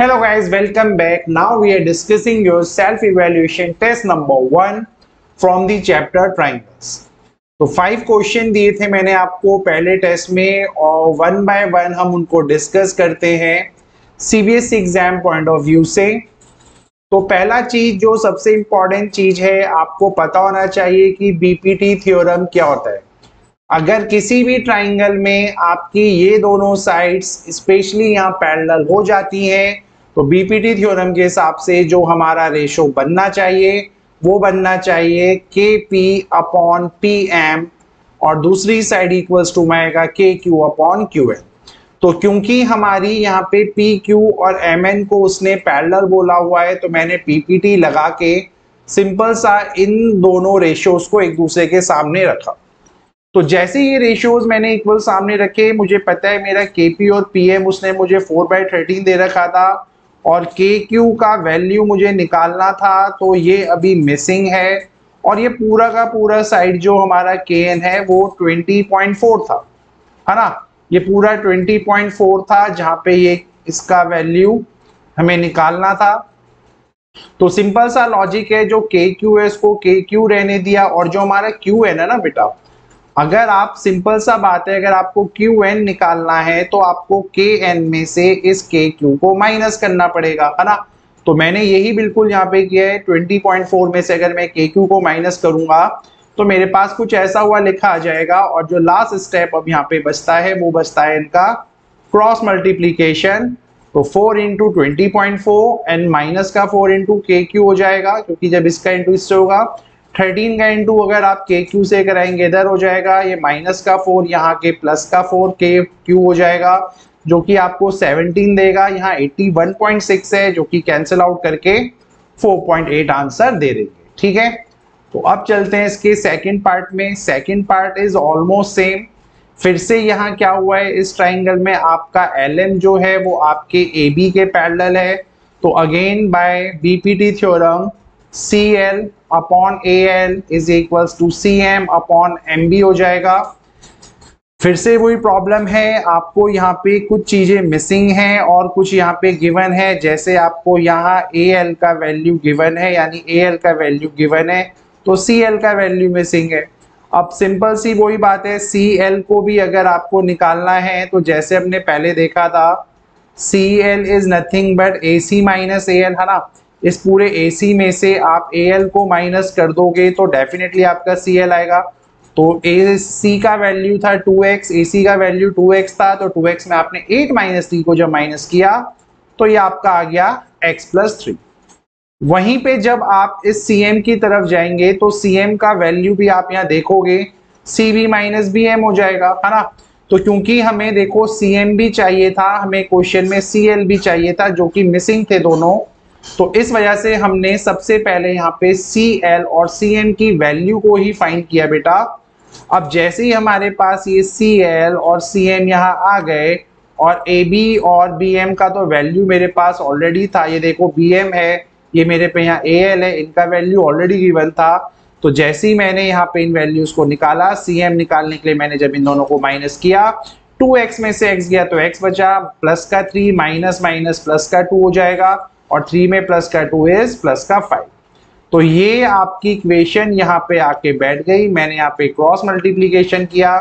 Hello guys, welcome back. Now we are discussing your self-evaluation test number 1 from the chapter triangles. तो 5 question दिए थे मैंने आपको पहले टेस्ट में और 1 बाय 1 हम उनको डिस्कस करते हैं CBSE exam point of view से। तो पहला चीज जो सबसे इंपॉर्टेंट चीज है आपको पता होना चाहिए कि बीपीटी थ्योरम क्या होता है। अगर किसी भी ट्राइंगल में आपकी ये दोनों साइड्स स्पेशली यहाँ पैरेलल हो जाती हैं तो बीपीटी थ्योरम के हिसाब से जो हमारा रेशो बनना चाहिए वो बनना चाहिए के पी अपॉन पी एम और दूसरी साइड इक्वल्स टू आएगा के क्यू अपॉन क्यू एन। तो क्योंकि हमारी यहाँ पे पी क्यू और एम एन को उसने पैरेलल बोला हुआ है तो मैंने पीपीटी लगा के सिंपल सा इन दोनों रेशियोज को एक दूसरे के सामने रखा। तो जैसे ये रेशियोज मैंने इक्वल सामने रखे मुझे पता है मेरा केपी और पीएम उसने मुझे 4/13 दे रखा था और के क्यू का वैल्यू मुझे निकालना था तो ये अभी मिसिंग है और ये पूरा का पूरा साइड जो हमारा के एन है वो 20.4 था, है ना। ये पूरा 20.4 था जहां पे ये इसका वैल्यू हमें निकालना था। तो सिंपल सा लॉजिक है, जो के क्यू है इसको के क्यू रहने दिया और जो हमारा क्यू एन है ना बेटा, अगर आप सिंपल सा बात है अगर आपको क्यू एन निकालना है तो आपको के एन में से इस के क्यू को माइनस करना पड़ेगा, है ना। तो मैंने यही बिल्कुल यहाँ पे किया है। 20.4 में से अगर मैं के क्यू को माइनस करूंगा तो मेरे पास कुछ ऐसा हुआ लिखा आ जाएगा और जो लास्ट स्टेप अब यहाँ पे बचता है वो बचता है इनका क्रॉस मल्टीप्लीकेशन। तो 4 इंटू 20.4 एंड माइनस का 4 इंटू के क्यू हो जाएगा क्योंकि जब इसका इंटू इससे होगा 13 का इंटू अगर आप के क्यू से कराएंगे इधर हो जाएगा, ये माइनस का 4 यहाँ के प्लस का 4 के क्यू हो जाएगा जो कि आपको 17 देगा। यहाँ 81.6 है जो कि कैंसिल आउट करके 4.8 आंसर दे देंगे, ठीक है। तो अब चलते हैं इसके सेकंड पार्ट में। Second part is almost same. फिर से यहाँ क्या हुआ है, इस ट्राइंगल में आपका एल एम जो है वो आपके ए बी के पैरेलल है। तो again by BPT theorem CL upon AL is equals to CM upon MB हो जाएगा। फिर से वही प्रॉब्लम है, आपको यहाँ पे कुछ चीजें मिसिंग हैं और कुछ यहाँ पे गिवन है। जैसे आपको यहाँ AL का वैल्यू गिवन है यानी AL का वैल्यू गिवन है तो CL का वैल्यू मिसिंग है। अब सिंपल सी वही बात है, CL को भी अगर आपको निकालना है तो जैसे हमने पहले देखा था CL is nothing but AC minus AL, है ना। इस पूरे AC में से आप AL को माइनस कर दोगे तो डेफिनेटली आपका CL आएगा। तो AC का वैल्यू था 2x, AC का वैल्यू 2x था तो 2x में आपने 8 माइनस 3 को जब माइनस किया तो ये आपका आ गया x प्लस 3। वहीं पे जब आप इस CM की तरफ जाएंगे तो CM का वैल्यू भी आप यहाँ देखोगे CB माइनस BM हो जाएगा, है ना। तो क्योंकि हमें देखो CM भी चाहिए था, हमें क्वेश्चन में CL भी चाहिए था जो कि मिसिंग थे दोनों, तो इस वजह से हमने सबसे पहले यहाँ पे CL और CM की वैल्यू को ही फाइंड किया बेटा। अब जैसे ही हमारे पास ये CL और CM यहाँ आ गए और AB और BM का तो वैल्यू मेरे पास ऑलरेडी था, ये देखो BM है, ये मेरे पे यहाँ AL है, इनका वैल्यू ऑलरेडी गिवन था। तो जैसे ही मैंने यहाँ पे इन वैल्यूज को निकाला, CM निकालने के लिए मैंने जब इन दोनों को माइनस किया 2x में से x गया तो x बचा, प्लस का 3 माइनस माइनस प्लस का 2 हो जाएगा और 3 में प्लस का 2 इज प्लस का 5। तो ये आपकी इक्वेशन यहाँ पे आके बैठ गई। मैंने यहाँ पे क्रॉस मल्टीप्लीकेशन किया,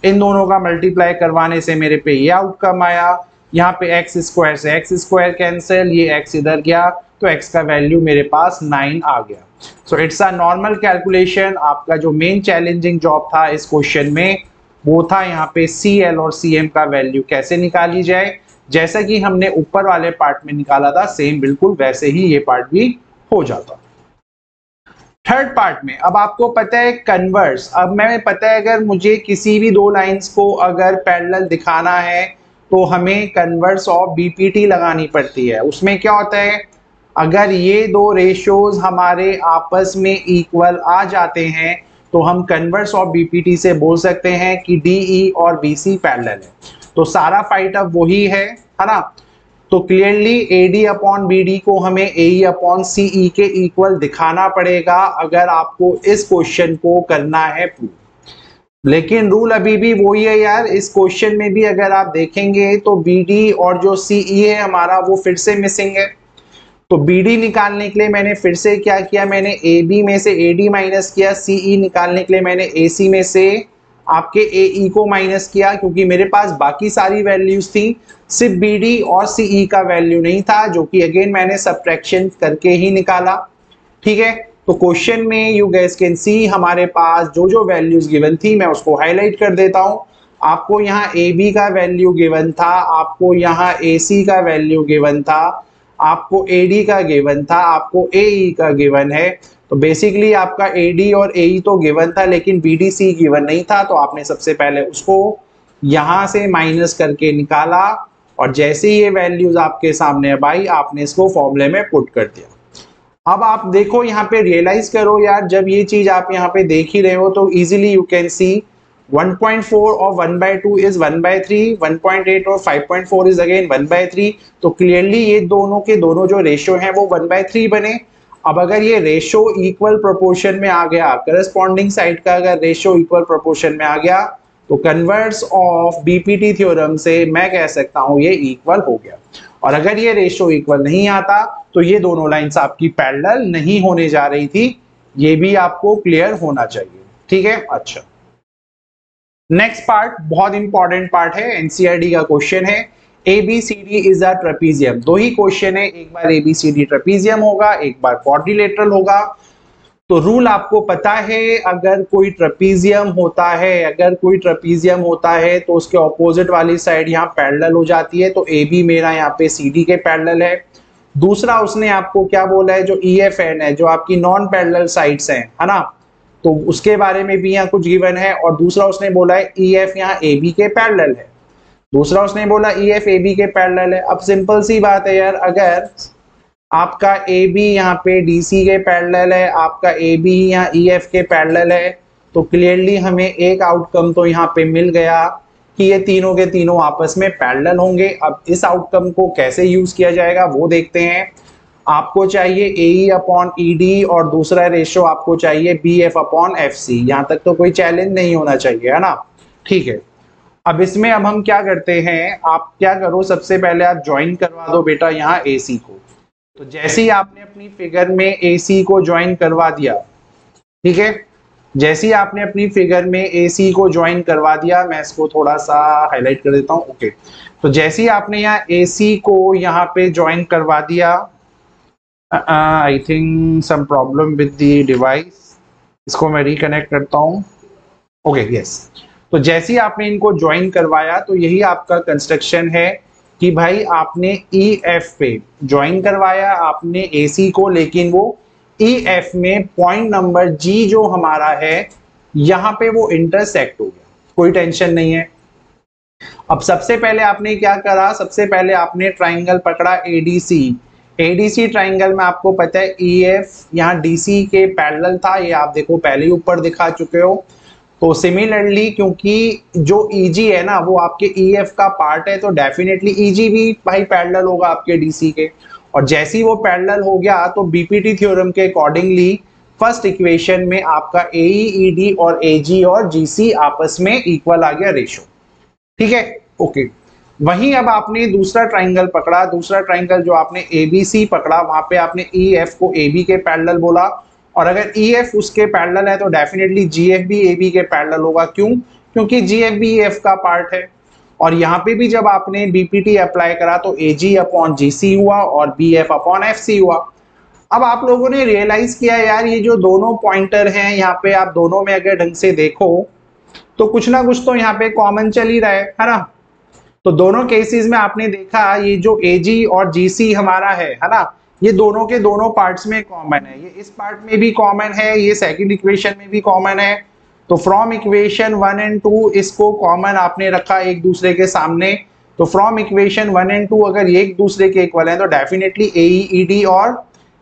इन दोनों का मल्टीप्लाई करवाने से मेरे पे ये आउटकम आया। यहाँ पे एक्स स्क्वायर से एक्स स्क्वायर कैंसिल, ये एक्स इधर गया तो एक्स का वैल्यू मेरे पास 9 आ गया। So it's a normal calculation. आपका जो मेन चैलेंजिंग जॉब था इस क्वेश्चन में वो था यहाँ पे CL और CM का वैल्यू कैसे निकाली जाए। जैसा कि हमने ऊपर वाले पार्ट में निकाला था सेम बिल्कुल वैसे ही ये पार्ट भी हो जाता। थर्ड पार्ट में अब आपको पता है कन्वर्स। अब मैं पता है अगर मुझे किसी भी दो लाइंस को अगर पैरेलल दिखाना है तो हमें कन्वर्स ऑफ बीपीटी लगानी पड़ती है। उसमें क्या होता है, अगर ये दो रेशियोज हमारे आपस में इक्वल आ जाते हैं तो हम कन्वर्स ऑफ बीपीटी से बोल सकते हैं कि DE और BC पैरेलल है। तो सारा फाइट अब वही है ना। तो क्लियरली AD अपॉन BD को हमें AE अपॉन CE के इक्वल दिखाना पड़ेगा अगर आपको इस क्वेश्चन को करना है प्रूव। लेकिन रूल अभी भी वही है यार, इस क्वेश्चन में भी अगर आप देखेंगे तो बी डी और जो सी ई है हमारा वो फिर से मिसिंग है। तो बी डी निकालने के लिए मैंने फिर से क्या किया, मैंने ए बी में से ए डी माइनस किया, सी ई निकालने के लिए मैंने ए सी में से आपके ए ई को माइनस किया, क्योंकि मेरे पास बाकी सारी वैल्यूज थी, सिर्फ बी डी और सी ई का वैल्यू नहीं था, जो कि अगेन मैंने सब्ट्रैक्शन करके ही निकाला। ठीक है, तो क्वेश्चन में यू गैस कैन सी हमारे पास जो जो वैल्यूज गिवन थी मैं उसको हाईलाइट कर देता हूं। आपको यहाँ ए बी का वैल्यू गिवन था, आपको यहाँ ए सी का वैल्यू गिवन था, आपको ए डी का गिवन था, आपको ए ई का गिवन है। तो बेसिकली आपका ए डी और ए ई तो गिवन था, लेकिन बी डी सी गिवन नहीं था। तो आपने सबसे पहले उसको यहाँ से माइनस करके निकाला, और जैसे ही ये वैल्यूज आपके सामने अब आई आपने इसको फॉर्मूले में पुट कर दिया। अब आप देखो यहाँ पे रियलाइज करो यार, जब ये चीज आप यहाँ पे देख ही रहे हो तो इजीली यू कैन सी 1.4 और 1/2 इज 1/3, 1.8 और 5.4 इज अगेन 1/3। तो क्लियरली ये दोनों के दोनों जो रेशियो हैं वो 1/3 बने। अब अगर ये रेशियो इक्वल प्रोपोर्शन में आ गया, करस्पॉन्डिंग साइड का अगर रेशियो इक्वल प्रोपोर्शन में आ गया, तो कन्वर्स ऑफ बीपीटी थ्योरम से मैं कह सकता हूं ये इक्वल हो गया। और अगर ये रेशियो इक्वल नहीं आता तो ये दोनों लाइंस आपकी पैरेलल नहीं होने जा रही थी, ये भी आपको क्लियर होना चाहिए। ठीक है, अच्छा नेक्स्ट पार्ट बहुत इंपॉर्टेंट पार्ट है, एनसीईआरटी का क्वेश्चन है, एबीसीडी इज अ ट्रेपीजियम। दो ही क्वेश्चन है, एक बार एबीसीडी ट्रेपीजियम होगा, एक बार क्वाड्रिलेटरल होगा। तो रूल आपको पता है, अगर कोई ट्रेपीजियम होता है, अगर कोई ट्रेपीजियम होता है तो उसके ऑपोजिट वाली साइड यहाँ पैरेलल हो जाती है। तो ए बी मेरा यहाँ पे सी डी के पैरेलल है। दूसरा उसने आपको क्या बोला है, जो ई एफ एन है, जो आपकी नॉन पैरेलल साइड्स हैं, है ना, तो उसके बारे में भी यहाँ कुछ गिवन है। और दूसरा उसने बोला है ई एफ यहाँ ए बी के पैरेलल है। दूसरा उसने बोला ई एफ ए बी के पैरेलल है। अब सिंपल सी बात है यार, अगर आपका ए बी यहाँ पे डी सी के पैरेलल है, आपका ए बी यहाँ ई एफ के पैरेलल है, तो क्लियरली हमें एक आउटकम तो यहाँ पे मिल गया कि ये तीनों के तीनों आपस में पैरेलल होंगे। अब इस आउटकम को कैसे यूज किया जाएगा वो देखते हैं। आपको चाहिए ए ई अपॉन ई डी और दूसरा रेशियो आपको चाहिए B F upon F C. यहाँ तक तो कोई चैलेंज नहीं होना चाहिए, है ना। ठीक है, अब इसमें अब हम क्या करते हैं, आप क्या करो, सबसे पहले आप ज्वाइन करवा दो बेटा यहाँ ए सी को। तो जैसे ही आपने अपनी फिगर में ए सी को ज्वाइन करवा दिया, ठीक है, जैसे ही आपने अपनी फिगर में ए सी को ज्वाइन करवा दिया, मैं इसको थोड़ा सा हाईलाइट कर देता हूँ। ओके, तो जैसे ही आपने यहाँ ए सी को यहाँ पे ज्वाइन करवा दिया, I think some problem with the device, इसको मैं रिकनेक्ट करता हूँ। ओके यस, तो जैसे ही आपने इनको ज्वाइन करवाया तो यही आपका कंस्ट्रक्शन है कि भाई आपने ई एफ पे ज्वाइन करवाया आपने ए सी को, लेकिन वो ई एफ में पॉइंट नंबर जी जो हमारा है यहाँ पे वो इंटरसेक्ट हो गया, कोई टेंशन नहीं है। अब सबसे पहले आपने क्या करा, सबसे पहले आपने ट्राइंगल पकड़ा एडीसी। एडीसी ट्राइंगल में आपको पता है ई एफ यहाँ डीसी के पैरेलल था, ये आप देखो पहले ही ऊपर दिखा चुके हो। तो सिमिलरली क्योंकि जो ईजी है ना वो आपके ईएफ का पार्ट है, तो डेफिनेटली ईजी भी भाई पैरेलल होगा आपके डीसी के। और जैसे ही वो पैरेलल हो गया तो बीपीटी थ्योरम के अकॉर्डिंगली फर्स्ट इक्वेशन में आपका एई ईडी और एजी और जीसी आपस में इक्वल आ गया रेशियो। ठीक है, ओके। वहीं अब आपने दूसरा ट्राइंगल पकड़ा, दूसरा ट्राइंगल जो आपने एबीसी पकड़ा, वहां पे आपने ईएफ को एबी के पैरेलल बोला, और अगर EF उसके पैरेलल है तो डेफिनेटली GF भी AB के पैरेलल होगा। क्यों? क्योंकि GF भी EF का पार्ट है। और यहाँ पे भी जब आपने BPT अप्लाई करा तो AG अपॉन GC हुआ और BF अपॉन FC हुआ। अब आप लोगों ने रियलाइज किया यार ये जो दोनों पॉइंटर हैं यहाँ पे, आप दोनों में अगर ढंग से देखो तो कुछ ना कुछ तो यहाँ पे कॉमन चल ही रहा है ना। तो दोनों केसेस में आपने देखा ये जो AG और GC हमारा है ना, ये दोनों के दोनों पार्ट्स में कॉमन है। ये इस पार्ट में भी कॉमन है, ये सेकंड इक्वेशन में भी कॉमन है। तो फ्रॉम इक्वेशन 1 एंड 2 इसको कॉमन आपने रखा एक दूसरे के सामने। तो फ्रॉम इक्वेशन 1 एंड 2 अगर ये एक दूसरे के इक्वल है तो डेफिनेटली AED और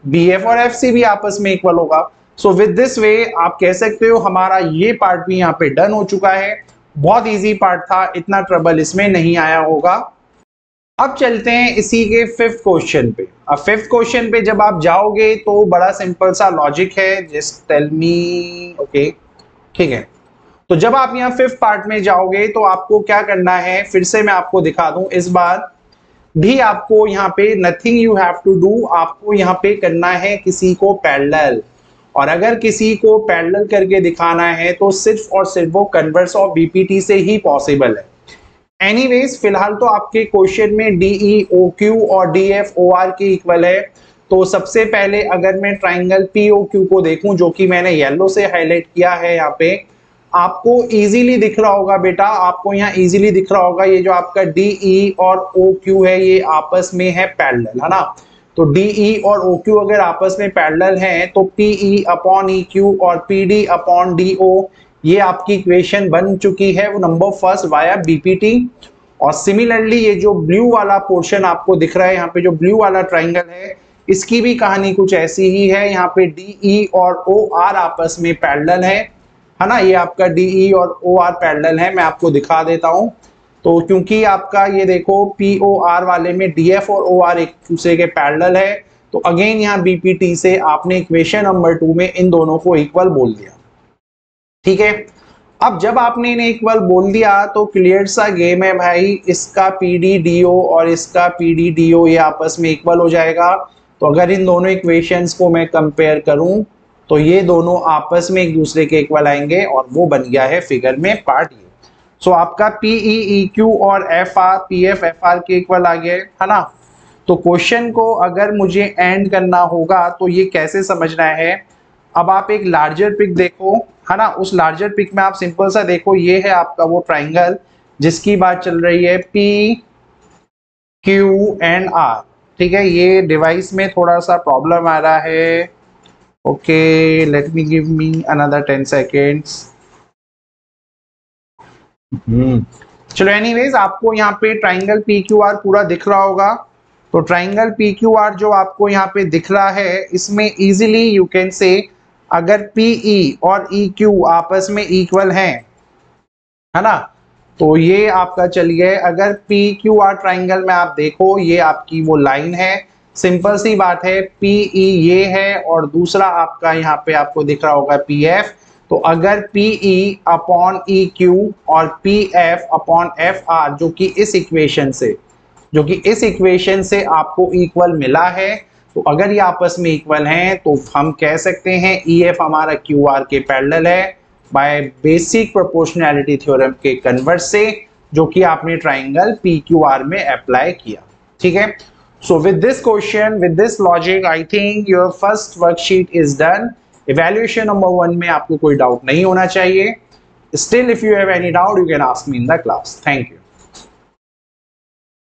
BF और FC भी आपस में इक्वल होगा। सो विद दिस वे आप कह सकते हो हमारा ये पार्ट भी यहाँ पे डन हो चुका है। बहुत ईजी पार्ट था, इतना ट्रबल इसमें नहीं आया होगा। अब चलते हैं इसी के फिफ्थ क्वेश्चन पे। अब फिफ्थ क्वेश्चन पे जब आप जाओगे तो बड़ा सिंपल सा लॉजिक है, जस्ट टेल मी। ओके ठीक है, तो जब आप यहाँ 5th पार्ट में जाओगे तो आपको क्या करना है, फिर से मैं आपको दिखा दूं, इस बार भी आपको यहाँ पे nothing you have to do, आपको यहाँ पे करना है किसी को पैरेलल, और अगर किसी को पैरेलल करके दिखाना है तो सिर्फ और सिर्फ वो कन्वर्स ऑफ बीपीटी से ही पॉसिबल है। एनीवेज फिलहाल तो आपके क्वेश्चन में डीई ओ क्यू और डीएफ ओ आर के इक्वल है। तो सबसे पहले अगर मैं ट्राइंगल पीओ क्यू को देखूं, जो कि मैंने येलो से हाईलाइट किया है, यहाँ पे आपको इजीली दिख रहा होगा बेटा, आपको यहाँ इजीली दिख रहा होगा, ये जो आपका डीई और ओ क्यू है ये आपस में है पैरेलल, है ना। तो डीई और ओ क्यू अगर आपस में पैरेलल हैं तो पीई अपॉन ई क्यू और पीडी अपॉन डीओ ये आपकी इक्वेशन बन चुकी है, वो नंबर फर्स्ट वाया बीपीटी। और सिमिलरली ये जो ब्लू वाला पोर्शन आपको दिख रहा है, यहाँ पे जो ब्लू वाला ट्राइंगल है, इसकी भी कहानी कुछ ऐसी ही है। यहाँ पे डीई और ओ आर आपस में पैरेलल है ना, ये आपका डीई और ओ आर पैरेलल है, मैं आपको दिखा देता हूं। तो क्योंकि आपका ये देखो पी ओ आर वाले में डीएफ और ओ आर एक दूसरे के पैरेलल है, तो अगेन यहाँ बीपीटी से आपने इक्वेशन नंबर 2 में इन दोनों को इक्वल बोल दिया, ठीक है। अब जब आपने इन्हें इक्वल बोल दिया तो क्लियर सा गेम है भाई, इसका पीडी डीओ और इसका पीडी डीओ ये आपस में इक्वल हो जाएगा। तो अगर इन दोनों इक्वेशंस को मैं कंपेयर करूं तो ये दोनों आपस में एक दूसरे के इक्वल आएंगे, और वो बन गया है फिगर में पार्ट ये। सो आपका पीई ई क्यू और F R P F F R के इक्वल आ गए, है ना। तो क्वेश्चन को अगर मुझे एंड करना होगा तो ये कैसे समझना है, अब आप एक लार्जर पिक देखो, है ना। उस लार्जर पिक में आप सिंपल सा देखो, ये है आपका वो ट्राइंगल जिसकी बात चल रही है, पी क्यू एंड आर, ठीक है। ये डिवाइस में थोड़ा सा प्रॉब्लम आ रहा है, okay let me give me another 10 seconds. चलो एनीवेज आपको यहाँ पे ट्राइंगल पी क्यू आर पूरा दिख रहा होगा। तो ट्राइंगल पी क्यू आर जो आपको यहाँ पे दिख रहा है, इसमें इजीली यू कैन से अगर पीई और ई क्यू आपस में इक्वल हैं, है ना, तो ये आपका चलिए अगर पी क्यू आर ट्राइंगल में आप देखो, ये आपकी वो लाइन है, सिंपल सी बात है, पीई ये है और दूसरा आपका यहाँ पे आपको दिख रहा होगा पी एफ। तो अगर पीई अपॉन ई क्यू और P F upon F R जो कि इस इक्वेशन से आपको इक्वल मिला है, तो अगर ये आपस में इक्वल हैं तो हम कह सकते हैं ई एफ हमारा क्यू आर के पैरेलल है बाय बेसिक प्रोपोर्शनैलिटी थ्योरम के कन्वर्स से, जो कि आपने ट्राइंगल पी क्यू आर में अप्लाई किया, ठीक है। So with this question, with this logic, I think your first worksheet is done. Evaluation number 1 में आपको कोई डाउट नहीं होना चाहिए. Still, if you have any doubt, you can ask me in the class. Thank you.